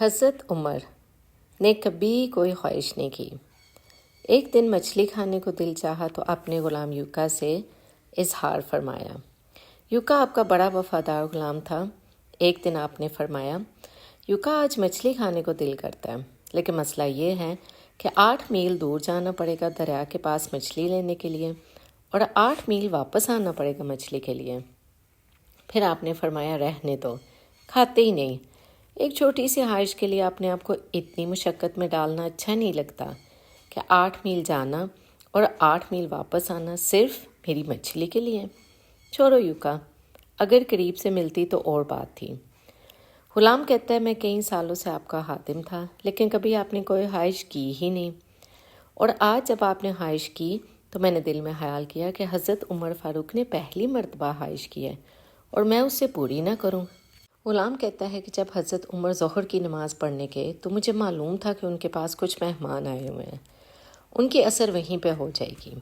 حضرت عمر نے کبھی کوئی خواہش نہیں کی۔ ایک دن مچھلی کھانے کو دل چاہا تو اپنے غلام یوکا سے اظہار فرمایا۔ یوکا آپ کا بڑا وفادار غلام تھا۔ ایک دن آپ نے فرمایا، یوکا آج مچھلی کھانے کو دل کرتا ہے، لیکن مسئلہ یہ ہے کہ 8 میل دور جانا پڑے گا دریا کے پاس مچھلی لینے کے لیے، اور 8 میل واپس آنا پڑے گا مچھلی کے لیے۔ پھر آپ نے فرمایا، رہنے دو، کھاتے ہی نہیں۔ ایک چھوٹی سی خواہش کے لیے اپنے آپ کو اتنی مشقت میں ڈالنا اچھا نہیں لگتا کہ 8 میل جانا اور 8 میل واپس آنا صرف میری مچھلی کے لیے۔ چھوڑو یوکا، اگر قریب سے ملتی تو اور بات تھی۔ غلام کہتا ہے، میں کئی سالوں سے آپ کا خادم تھا، لیکن کبھی آپ نے کوئی خواہش کی ہی نہیں، اور آج جب آپ نے خواہش کی تو میں نے دل میں خیال کیا کہ حضرت عمر فاروق نے پہلی مرتبہ خواہش کی ہے اور میں اسے پوری نہ کروں۔ غلام کہتا ہے کہ جب حضرت عمر ظہر کی نماز پڑھنے گئے تو مجھے معلوم تھا کہ ان کے پاس کچھ مہمان آئے ہوئے ہیں، ان کی اثر وہیں پہ ہو جائے گی۔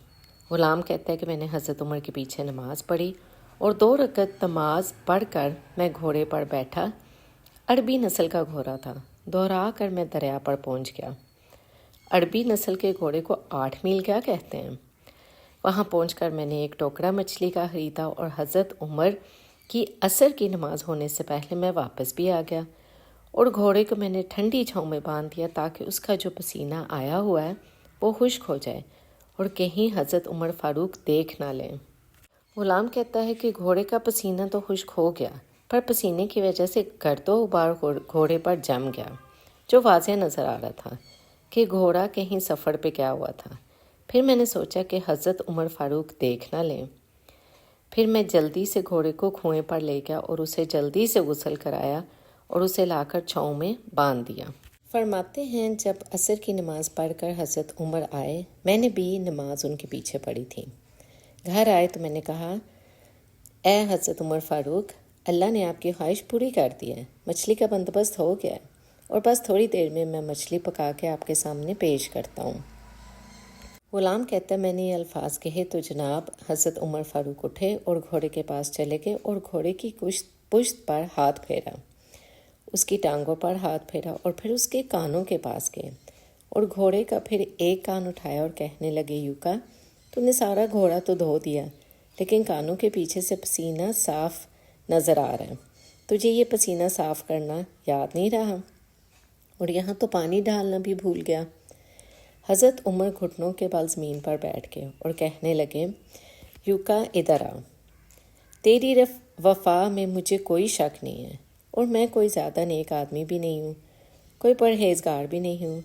غلام کہتا ہے کہ میں نے حضرت عمر کے پیچھے نماز پڑھی اور 2 رکعت نماز پڑھ کر میں گھوڑے پر بیٹھا۔ عربی نسل کا گھوڑا تھا۔ دوہرا کر میں دریا پر پہنچ گیا۔ عربی نسل کے گھوڑے کو 8 میل کیا کہتے ہیں؟ وہاں پہنچ کر میں نے ایک ٹوکرا مچھلی کا خریدا اور حضرت عمر کی عصر کی نماز ہونے سے پہلے میں واپس بھی آ گیا، اور گھوڑے کو میں نے ٹھنڈی چھاؤں میں باندھ دیا تاکہ اس کا جو پسینہ آیا ہوا ہے وہ خشک ہو جائے اور کہیں حضرت عمر فاروق دیکھ نہ لیں۔ غلام کہتا ہے کہ گھوڑے کا پسینہ تو خشک ہو گیا، پر پسینے کی وجہ سے گرد و غبار گھوڑے پر جم گیا، جو واضح نظر آ رہا تھا کہ گھوڑا کہیں سفر پہ گیا ہوا تھا۔ پھر میں نے سوچا کہ حضرت عمر فاروق دیکھ نہ لیں۔ پھر میں جلدی سے گھوڑے کو کنویں پر لے گیا اور اسے جلدی سے غسل کرایا اور اسے لا کر چھاؤں میں باندھ دیا۔ فرماتے ہیں، جب عصر کی نماز پڑھ کر حضرت عمر آئے، میں نے بھی نماز ان کے پیچھے پڑھی تھی۔ گھر آئے تو میں نے کہا، اے حضرت عمر فاروق، اللہ نے آپ کی خواہش پوری کر دی ہے، مچھلی کا بندوبست ہو گیا ہے، اور بس تھوڑی دیر میں مچھلی پکا کے آپ کے سامنے پیش کرتا ہوں۔ غلام کہتا ہے، میں نے یہ الفاظ کہے تو جناب حضرت عمر فاروق اٹھے اور گھوڑے کے پاس چلے گئے اور گھوڑے کی پشت پر ہاتھ پھیرا، اس کی ٹانگوں پر ہاتھ پھیرا اور پھر اس کے کانوں کے پاس گئے اور گھوڑے کا پھر ایک کان اٹھایا اور کہنے لگے، یوکا، تم نے سارا گھوڑا تو دھو دیا، لیکن کانوں کے پیچھے سے پسینہ صاف نظر آ رہا ہے، تجھے یہ پسینہ صاف کرنا یاد نہیں رہا؟ اور یہاں تو پانی ڈالنا بھی بھول گیا۔ حضرت عمر گھٹنوں کے بل زمین پر بیٹھ گئے اور کہنے لگے، یوکا ادھر آ، تیری وفا میں مجھے کوئی شک نہیں ہے، اور میں کوئی زیادہ نیک آدمی بھی نہیں ہوں، کوئی پرہیزگار بھی نہیں ہوں۔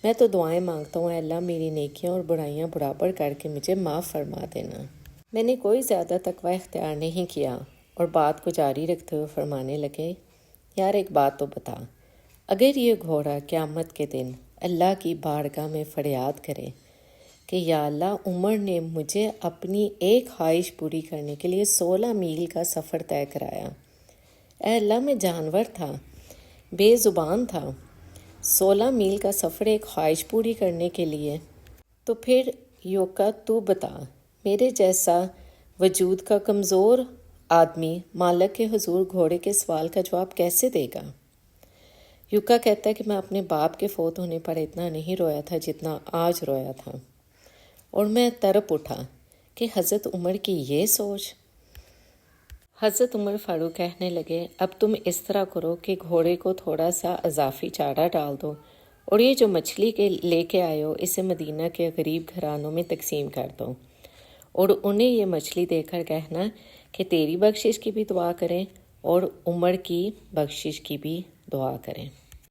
میں تو دعائیں مانگتا ہوں، اے اللہ میری نیکیاں اور برائیاں برابر کر کے مجھے معاف فرما دینا۔ میں نے کوئی زیادہ تقوی اختیار نہیں کیا۔ اور بات کو جاری رکھتے ہوئے فرمانے لگے، یار ایک بات تو بتا، اگر یہ گھوڑا قیامت کے دن اللہ کی بارگاہ میں فریاد کرے کہ یا اللہ، عمر نے مجھے اپنی ایک خواہش پوری کرنے کے لیے 16 میل کا سفر طے کرایا، اے اللہ میں جانور تھا، بے زبان تھا، 16 میل کا سفر ایک خواہش پوری کرنے کے لیے، تو پھر یوکا تو بتا، میرے جیسا وجود کا کمزور آدمی مالک کے حضور گھوڑے کے سوال کا جواب کیسے دے گا؟ یوکا کہتا ہے کہ میں اپنے باپ کے فوت ہونے پر اتنا نہیں رویا تھا جتنا آج رویا تھا، اور میں تڑپ اٹھا کہ حضرت عمر کی یہ سوچ۔ حضرت عمر فاروق کہنے لگے، اب تم اس طرح کرو کہ گھوڑے کو تھوڑا سا اضافی چارہ ڈال دو، اور یہ جو مچھلی کے لے کے آئے ہو اسے مدینہ کے غریب گھرانوں میں تقسیم کر دو، اور انہیں یہ مچھلی دے کر کہنا کہ تیری بخشش کی بھی دعا کریں اور عمر کی بخشش کی بھی دعا کریں۔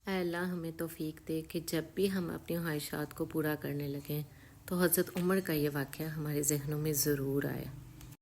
اے اللہ ہمیں توفیق دے کہ جب بھی ہم اپنی خواہشات کو پورا کرنے لگیں تو حضرت عمر کا یہ واقعہ ہمارے ذہنوں میں ضرور آئے۔